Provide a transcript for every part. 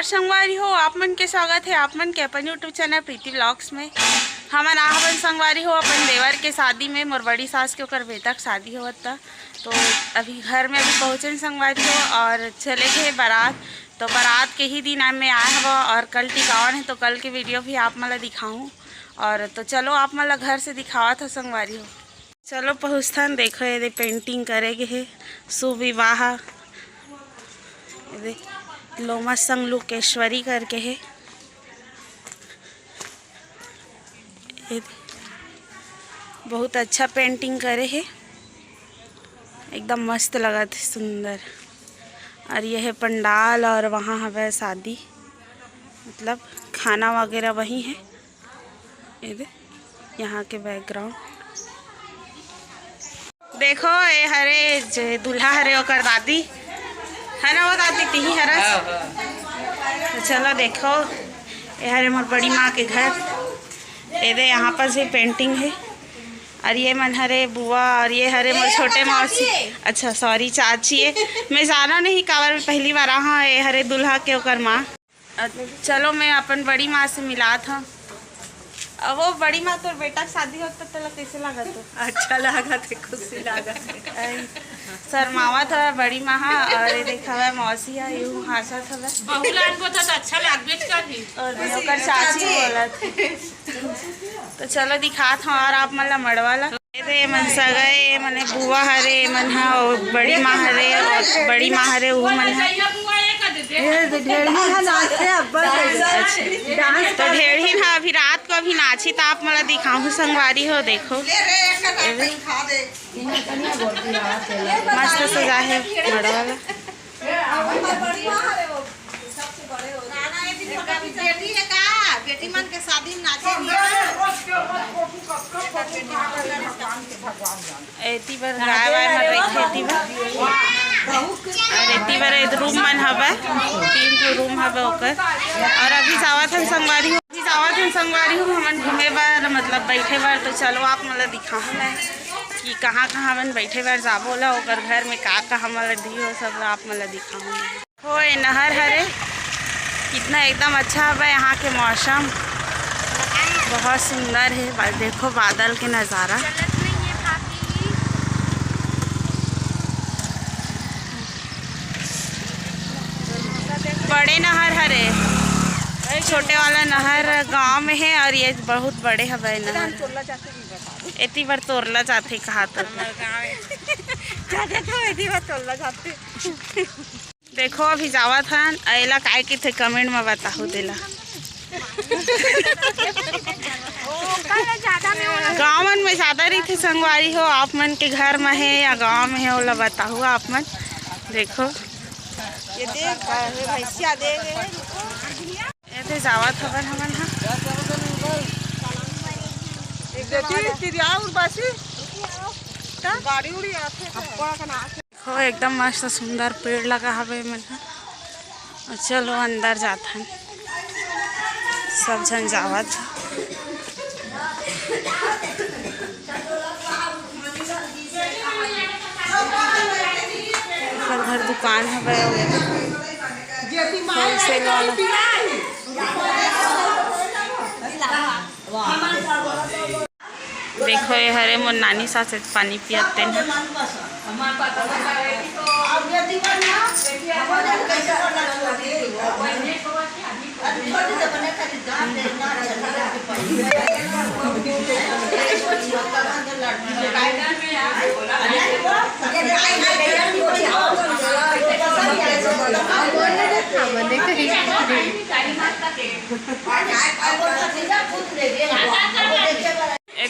संगवारी हो आप मन के स्वागत है आप मन के अपन यूट्यूब चैनल प्रीति ब्लॉग्स में। हमारा आहवन संगवारी हो अपन देवर के शादी में मोर बड़ी सास के ओकर बेटा के शादी होता था, तो अभी घर में अभी पहुँचे संगवारी हो और चले गए बारात। तो बारात के ही दिन में आए हवा और कल टिकावन है, तो कल की वीडियो भी आप मला दिखाऊँ। और तो चलो आप मला घर से दिखावा था संगवारी हो। चलो पहुँचथन। देखो ये पेंटिंग करेगे है शुभ विवाह लोमा संग लुकेश्वरी करके है। बहुत अच्छा पेंटिंग करे है, एकदम मस्त लगा थे, सुंदर। और यह है पंडाल और वहाँ हवे शादी, मतलब खाना वगैरह वहीं है। ये यहाँ के बैकग्राउंड देखो। ये हरे दूल्हा हरे ओकर दादी है ना, वो दादी तीही हरस। तो चलो देखो ये हरे मोर बड़ी माँ के घर। ये दे यहाँ पर से पेंटिंग है। और ये मन हरे बुआ और ये हरे मोर छोटे मौसी, अच्छा सॉरी चाची है। मैं जाना नहीं कावर पहली बार हाँ। ये हरे दूल्हा के ओकर माँ। चलो मैं अपन बड़ी माँ से मिला था। अब वो बड़ी माँ तो बेटा शादी होता तो कैसे लगा? तो अच्छा लगा थे, खुशी लगा शर्मावा था बड़ी माँ। और ये देखा हुआ मौसी है यूँ हासा था बहुलान को तो अच्छा लगबे करी और ओकर चाची बोला थे। तो चलो दिखा था। और आप मतलब मड़वाला ये मन सगए मने बुआ हरे मन है और बड़ी माँ हरे और बड़ी माँ हरे वो मन है। तो ढेर ना अभी रात को अभी नाची तो आप मला दिखाऊँ संगवारी हो। देखो मस्त सजा है मड़वाला। बेटी मन के शादी में नाचे एती बार गाय वाय मर रही थी और एती बार एक रूम मन हवे, 3 रूम हवे ओकर। और अभी जावत हम संगवारी हो, अभी जावत हम संगवारी हो हमन घूमे बार, मतलब बैठे बार। तो चलो आप मला दिखाऊँ मैं कि कहाँ कहाँ मन बैठे बार जाबो ला ओकर घर में का हमला दियो सब आप मला दिखाऊँ। हो ये नहर हरे कितना एकदम अच्छा है। यहाँ के मौसम बहुत सुंदर है। देखो बादल के नज़ारा। बड़े नहर हरे, छोटे वाला नहर गांव में है और ये बहुत बड़े हवे नहर। एती बार तोरला जाते कहा तो देखो अभी जावा था अला काय के थे कमेंट में बताओ देला। गाँव मन में ज़्यादा रही थे संगवारी हो, आप मन के घर में है या गांव में है ओला बताओ आप मन। देखो ये देख भैंसिया दे ये जावा था हमन हो एकदम मस्त सुंदर पेड़ लगा हवे मन। चलो अंदर जाथन सब जन जावत। घर दुकान हवे होलसेल वाला। देखो ये हरे मोर नानी सास पानी पियाते हैं।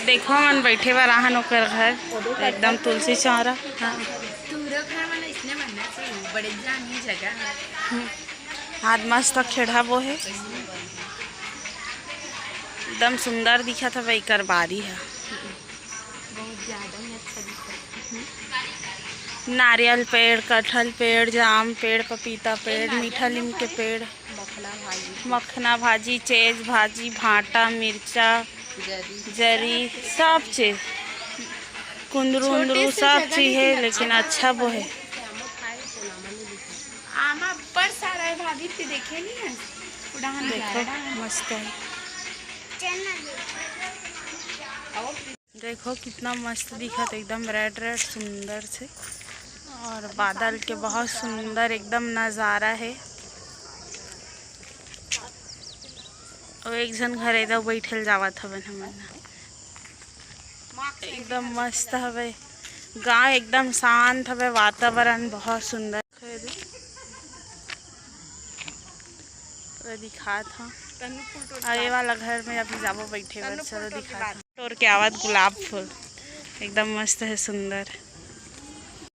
देखो मन बैठे बार आहन ओकर घर एकदम तुलसी चौरा। हाँ हाथ मस्त खेड़ा वो है, एकदम सुंदर दिखा था भाई। कर बारी है नारियल पेड़, कटहल पेड़, जाम पेड़, पपीता पेड़, मीठा नीम के पेड़, मखना भाजी, चेज भाजी, भाटा, मिर्चा, जरी, सब चीज़ कुंदरू उंदरू सब चीज़ है। लेकिन अच्छा वो है आमा बड़ सारा भाभी ते देखे नहीं है उड़ान देखो मस्त है। देखो कितना मस्त दिखत एकदम रेड रेड सुंदर से और बादल के बहुत सुंदर एकदम नज़ारा है। और एक जन घर इधर बैठल जावत हवन हमन एकदम मस्त हवे। गाँव एकदम शांत हवे, वातावरण बहुत सुंदर दिखा था। अरे वाला घर में अभी जाबो बैठे बर, चलो दिखा था। तोड़ के आवत गुलाब फूल एकदम मस्त है सुंदर।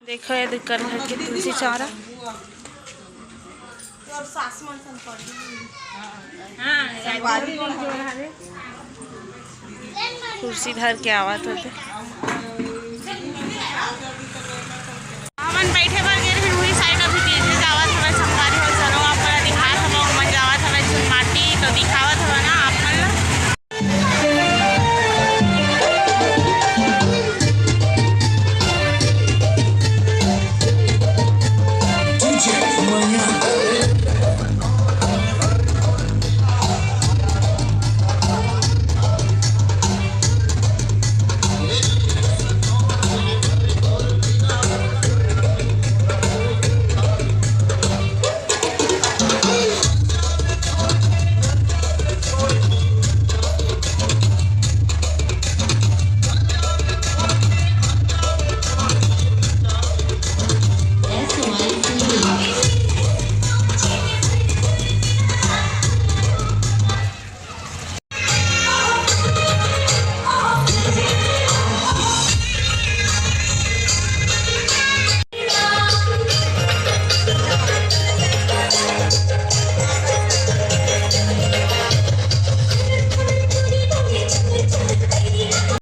देखो ये कर घर के तुलसी चौरा कुर्सी धर के आवत होते।